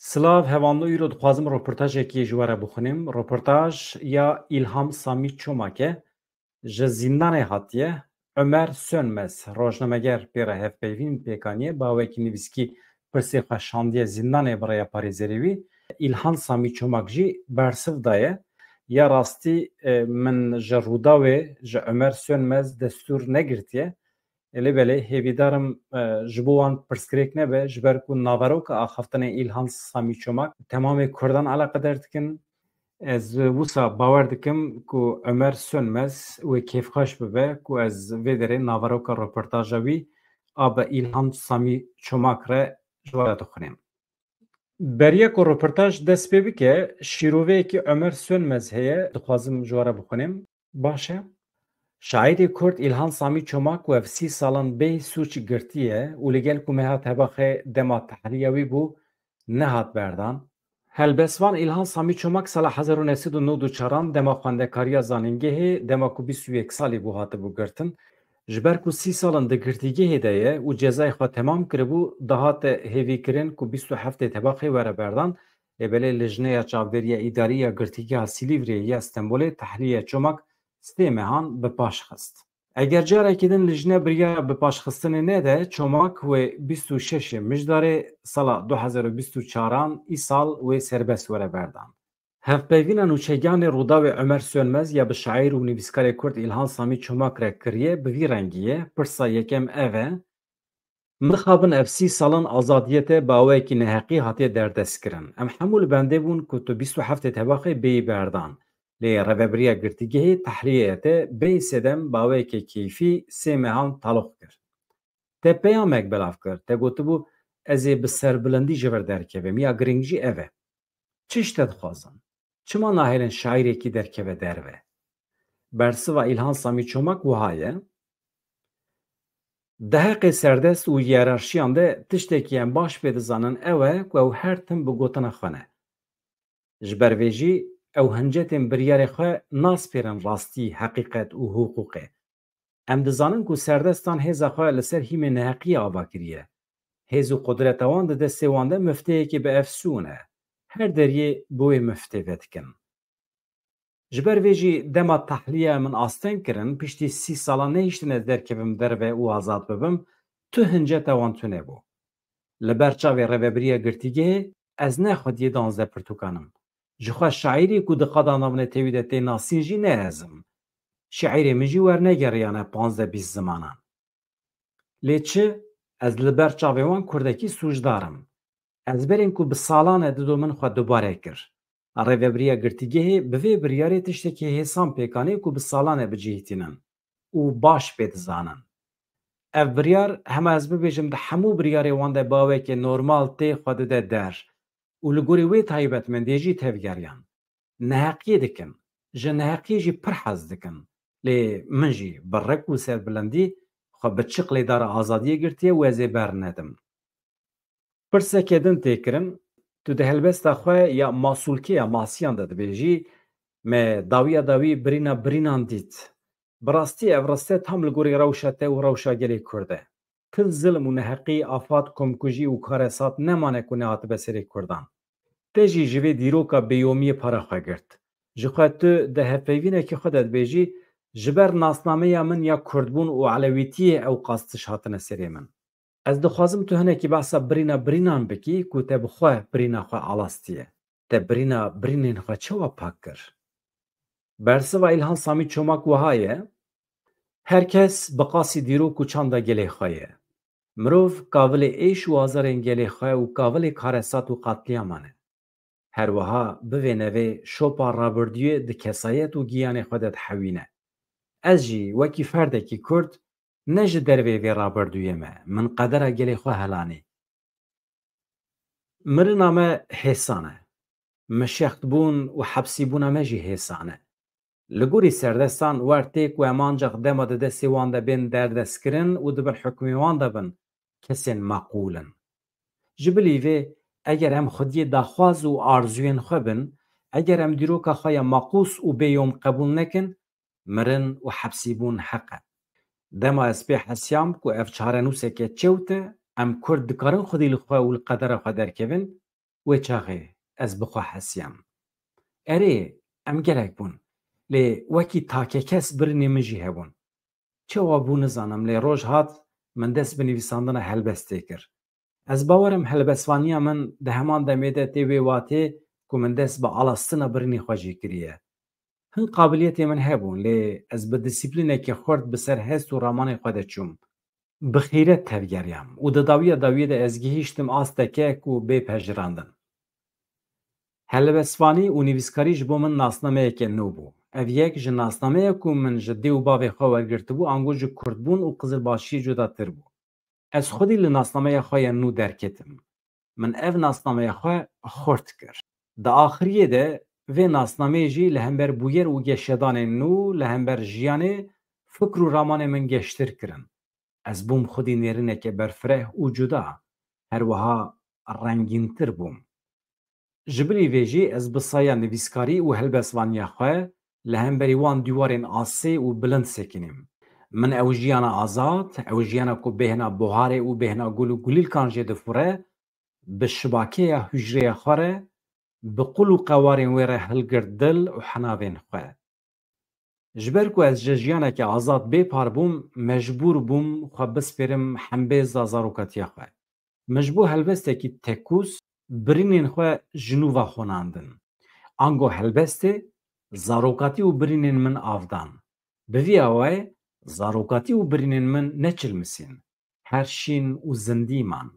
Slav hevanda îro dixwazim rûportajekê ji we re bixwînim. Rûportaj ya İlham Samî Çomakê ji zîndanê hatiye. Ömer Sönmez rojnameger pê re hevpeyvîn pêkaniye bawekî nivîskî pirsê xwe şandiye zîndanê bi rêya parêzerê wî. İlham Samî Çomak jî bersiv daye. Ya rastî min ji Rûdawê ji Ömer Sönmez destûr negirtiye. Elebele hêvîdarim ji bo wan pirsgirêk nebe ji ber ku naveroka axaftinê İlhan Samî Çomak temamê Kurdan eleqedar dikin. Ez wisa bawer dikim ku Ömer Sönmez wê kêfxweş bibe ku ez vê derê naveroka rûportaja wî a bi İlhan Samî Çomak re ji we re dixwînim. Beriya ku rûportaj dest pê bike, şîroveyekî Ömer Sönmez heye, dixwazim ji we re bixwînim. Baş e? Şairê Kurd İlhan Samî Çomak wev 30 salan bê sûç girtiye û li gel ku mehat hebaxê dema tehliya wî bû nehat berdan. Helbestvan İlhan Samî Çomak sala 1994 dema xwendekariya zanîngehê dema ku 21 salî bû hatibû girtin. Ji ber ku 30 salan di girtîgehê de ye û cezayê xwe temam kiribû dihate hêvîkirin ku 27 hebaxê were berdan. Êbelê li jineya çavdêriya îdarî ya girtîgeha Silîvrê ya Stenbolê tehliya Çomak stê mehan bi paş xist. Eger carekî din li jine biryara bi paşxistinê nede, Çomak wê 26 mijdarê sala 2024 îsal wê serbest were berdan. Hevpeyvîna nûçegiyanê Rûdawê Ömer Sönmez ya bi şaîr û nivîskarê Kurd İlhan Samî Çomak re kiriye bi vî rengî ye. Pirsa yekem ev e, mixabin ev 30 salan azadiyê te bawekî neheqî hatiye derdestkirin. Em hemû li bendê bûn ku tu 27 hebaxê bêyî berdan. Lê reveberiya girtîgehê tehliyê te bê sedem bawekî keyfî sê mehan taloq kir. Te peyamek belav kir. Te gotibû ez ê bi serbilindî ji vir derkevim ya giring jî ev e. Çi ji te dixwazin? Çima nahêlin şaîrekî derkeve derve? Bersiva İlhan Samî Çomak wiha ye. Deheqê serdest û hiyerarşiyan de tiştekî em baş pê dizanin ew e ku ew her tim bi gotina xwe ne. Ji ber vê jî ew hincetên biryarê xwe naspêrin rastî, heqîqet û hiqûqê. Em dizanin ku serdestan hêza xwe li ser hîmê neheqiyê ava kiriye. Hêz û qudreta wan di destê wan de mifteyekî bi efsûn e. Her deriyê bo wê miftê vedikin. Ji ber vê jî dema tehliya min asteng kirin, piştî 30 salan nehîştin ez derkevim derve û azad bibim, tu hinceta wan tune bû. Li ber çavê reveberiya girtîgehê ez nexwediye 12 pirtûkanim. Ji xwe şaîrî ku di qada navnê tevî de tê nasîn jî nerezim. Şaîrê min jî wernegeriyane 15-20 zimanan. Lê çi? Ez li ber çavê wan Kurdekî sûcdarim. Ez berên ku bi salan e dido min xwe dubare kir. Rêveberiya girtîgehê bi vê biryarê tiştekî hêsan pêkanî ku bi salan e bicihîtînin û baş pê dizanin. Ev biryar hema ez bibêjim di hemû biryarê wan de bawekî normal tê xwe dide der û li gorî wê taybetmendiyê jî tevgeriyan. Neheqiyê dikin, ji neheqiyê jî pir hez dikin. Lê min jî bi rek û serbilindî xwe bi çi qilêdara azadiyê girtiye û ez ê bernedim. Pirsekê din tê kirin, tu di helbesta xwe ya masûlkeya masiyan de dibêjî me dawiya dawî birîna birînan dît. Bi rastî ev rastiyet tam li gorî rewşa te û rewşa gelê Kurd e. Til zilm û neheqî, afat, komkujî û karesat nemane ku nehatibe serê Kurdan. Te jî ji vê dîroka bêyomiyê para xwe girt. Ji xwe tu di hevpeyvînekî xwe de dibêjî ji ber nasnameya min ya Kurdbûn û elewîtiyê ew qastiş hatine serê min. Ez dixwazim tu hinekî behsa birîna birînan bikî ku te bi xwe birîna xwe alastiye. Te birîna birînên xwe çawa pak kir? Bersiva İlhan Samî Çomak wiha ye. Herkes bi qasî dîrok û çanda gelê xwe ye. Mirov kavilê êş û azarên gelê xwe û kavilê karesat û qatliyaman e. Her wiha bi vê nevê şopa rabirdûyê di kesayet û giyanê xwe de dihewîne. Ez jî wekî ferdekî Kurd ne ji dervê vê rabirdûyê me, min qedera gelê xwe helanî. Mirina me hêsan e. Mişextbûn û hepsîbûna me jî hêsan e. Li gorî serdestan wer tê ku em ancaq dema di destê wan de bên derdestkirin û dibin hukmê wan de bin kesên meqûlin. Ji bilî vê eger em xwediyê daxwaz û arzuyên xwe bin, eger em dîroka xwe ya maqûs û bêyom qebûl nekin, mirin û hepsîbûn heq e. Dema ez pê hesiyam ku ev çarenûsekê çewt e, em Kurd dikarin xwedî li xwe û li qedera xwe derkevin, وê çaxê ez bixwe hesiyam. Erê em gelek bûn, lê wekî takekes birînê min jî hebûn. Çawa bû nizanim, lê roj hat min dest bi nivîsandina helbestê kir. Ez bawerim helbestvaniya min di heman demê de tê wê watê ku min dest bi alastina birînê xwe jî kiriye. Hin qabiliyetê min hebûn, lê ez bi dîsîplînekî xurt bi ser hest û ramanê xwe de çûm. Bi xîret tevgeriyam û di dawiya dawiyê de ez gihîştim asteke ku bê pejirandin. Helbestvanî û nivîskarî ji bo min nasnameyeke nû bû. Ev yek ji nasnameya ku min ji dê û bavê xwe wergirtibû ango ji Kurdbûn û Qizilbaşiyê cudatir bû. Ez xwedî li nasnameya xwe ya nû derketim. Min ev nasnameya xwe xurt kir. Di axiriyê de vê nasnameyê jî li hember bûyer û geşedanên nû li hember jiyanê, fikr û ramanê min geştir kirin. Ez bûm xwedî nêrîneke berfireh û cuda, her wiha rengîntir bûm. Ji birî vê jî ez bi saya nivîskarî û helbestvaniya xwe li hemberî wan dîwarên asê û bilind sekînim. Min ew jiyana azad, ew jiyana ku bêhna buharê û bêhna gul û gulîlkan jê difure, bi şibakeya hûjreya xwe re, bi qul û qewarên wê re hilgirt dil û henavên xwe. Ji ber ku ez ji jiyanekê azad bêpar bûm, mecbûr bûm xwe bispêrim hembêza zarokatiya xwe. Min ji bo helbestekî tekûs birînên xwe ji nû ve xwenandin. Ango helbestê, zarokatî û birînên min avdan. Bi vî awayê zarokatî û birînên min neçilmisîn, her şîn û zindî man.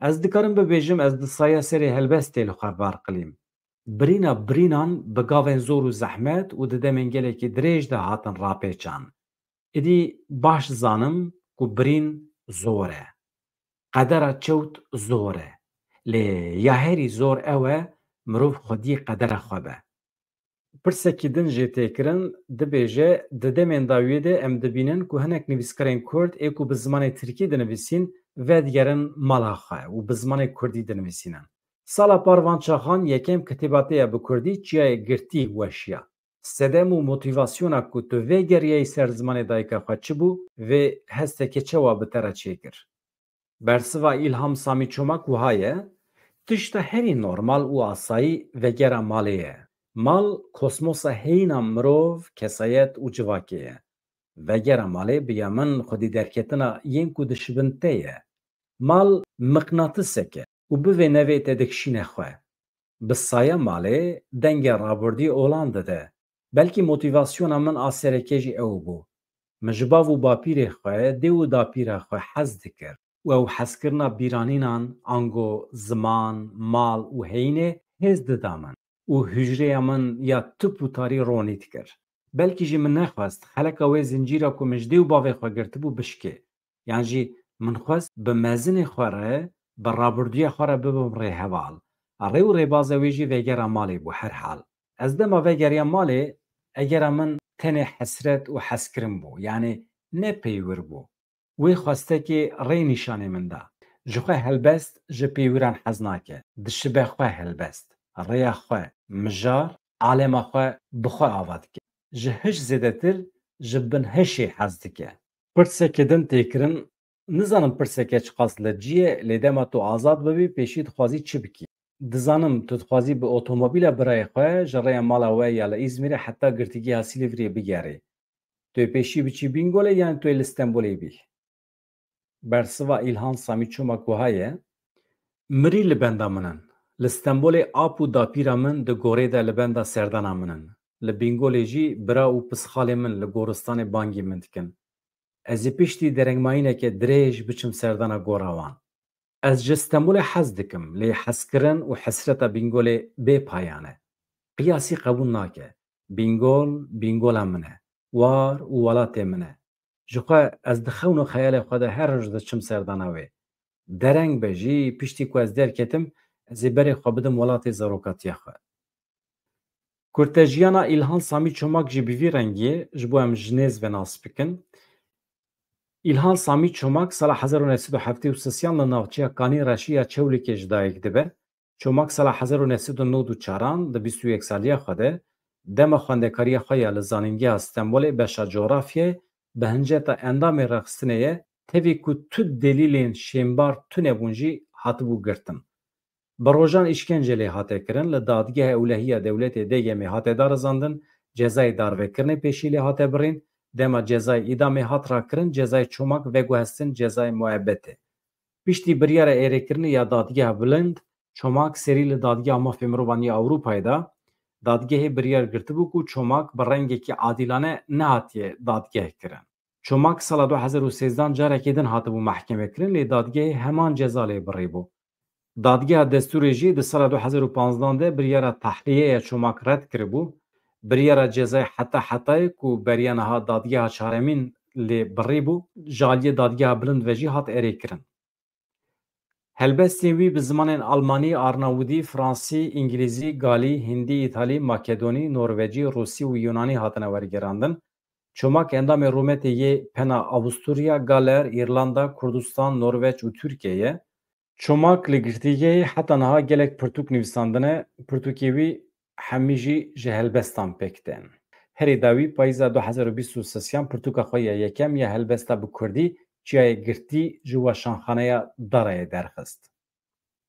Ez dikarim bibêjim ez di saya serê helbestê li xwe barqilîm. Birîna birînan bi gavên zor û zehmet û di demên gelekî dirêj de hatin rapêçan. Êdî baş zanim ku birîn zor e. Qedera çewt zor e. Lê ya herî zor ew e mirov xwediyê qedera xwe be. Pirsekî din jê têkirin dibêje di demên dawiyê de em dibînin ku hinek nivîskarên Kurd ê ku bi zimanê Tirkî dinivîsîn vedigerin mala xwe û bi zimanê Kurdî dinivîsînin. Sala Parvan Çaxan yekem kitêbateya bi Kurdî çiyayê girtî weşiya. Sedem û motivasyona ku tu vê geriyayî ser zimanê dayika xwe çi bû, vê hesteke çawa bi te re çêkir? Bersiva İlham Samî Çomak wiha ye, tişta herî normal û asayî vegera malê ye. Mal kosmosa heyîna mirov, kesayet û civakê ye. Vegera malê bi ya min xwedî derketina yên ku dişibin te ye. Mal miqnatisek e û bi vê nevê te dikişîne xwe. Bi saya malê dengê rabirdî olan dide. Belkî motivasyona min a sereke jî ew bû. Min ji bav û bapîrê xwe, dê û dapîra xwe hez dikir. û ew hezkirina bîranînan ango ziman, mal û heyînê hêz dida min û hûjreya min ya tip û tarî ronî dikir. Belkî jî min nexwest heleka wê zincîra ku min ji dê û bavê xwe girtibû bişkê. Yan jî min xwest bi mezinê xwe re, bi rabirdiya xwe re bibim rêheval. Rê û rêbaza wê jî vegera malê bû her hal. Ez dema vegeriya malê egera min tenê hesret û hezkirin bû, yanî ne pêwir bû. Wê xwestekê rê nîşanê min da. Ji xwe helbest ji pêwiran hez nake. Dişibe xwe helbest. Rêya xwe mijar, alema xwe bi xwe ava dike. Ji hiş zêdetir ji binhişê hez dike. Pirsekê din têkirin, nizanim pirseke çi qas li ciyê, lê dema tu azad bibî pêşî dixwazî çi bikî. Dizanim tu dixwazî bi otomobîla birayê xwe ji rêya mala we ya li İzmîrê heta girtîgeha Silîvriyê bigerî. Tu yê pêşî biçî Bingolê yan tu yê li Stenbolê bî. Bersiva İlhan Samî Çomak wiha ye, mirî li benda min in. Li Stenbolê ap û dapîra min di gorê de li benda serdana min in. Li Bingolê jî bira û pisxalê min li goristanê bangê min dikin. Ez ê piştî derengmayîneke dirêj biçim serdana gora wan. Ez ji Stenbolê hez dikim, lê hezkirin û hesreta Bingolê bêpayan e. Qiyasî qebûl nake. Bingol, Bingola min e. War û welatê min e. Ji xwe ez di xewn û xeyalê xwe de her roj diçim serdana wê. Dereng be jî piştî ku ez derketim, ez ê berê xwe bidim welatê zarokatiya xwe. Kurtejiyana İlhan Samî Çomak jî bi vî rengiyê ji bo em ji nêz ve nas bikin. İlhan Samî Çomak sala 1973 li navçeya Kanî Reşîya Çewlikê ji dayîk dibe. Çomak sala 1994 di 21 saliya xwe de dema xwendekariya xwe ya li zanîngeha Stenbolê beşa coğrafyayê bi hinceta endamê rexistinê ye tevî ku tu delîlên şêmbar tune bûn jî hatibû girtin. Bi rojan îşkence lê hate kirin, li dadgeha ewlehiya dewletê DGM hate darizandin, cezayê darvekirinê pêşî lê hate birîn, dema cezayê îdamê hat rakirin, cezayê çomak veguhestin cezayê muebetê. Piştî biryara êrêkirinê ya dadgeha bilind, çomak serî li dadgeha mafê mirovan ya Ewropayê da dadgehê biryar girtibû ku çomak bi rengekî adîlane nehatiye dadgeh kirin. Çomak sala 2013 carekê din hatibû mehkemekirin lê dadgehê heman ceza lê birîbû. Dadgeha Destûrê jî di sala 2015 de biryara tehliyeya çomak red kiribû, biryara cezayê hetayê ku beriya niha dadgeha çaremîn lê birîbû, ji aliyê dadgeha bilind ve jî hat êrêkirin. Helbestên wî bi zimanên Almanî, Arnawudî, Fransî, İngilîzî, Galî, Hindî, İtalî, Makedonî, Norwecî, Rûsî û Yunanî hatine wergerandin. Çomak endamê rûmetê yê pena Avusturya, Galer, İrlanda, Kurdistan, Norweç û Tirkiyeyê. Çomak li girtîgehê heta niha gelek pirtûk nivîsandine, pirtûkê wî hemî jî ji helbestan pêk tên. Herî dawî payîza 2023 pirtûka xwe ya yekem ya helbesta bi Kurdî çiyayê girtî ji weşanxaneya Darayê derxist.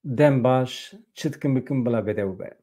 Dem baş, çi dikim bikim bila bêdewr be.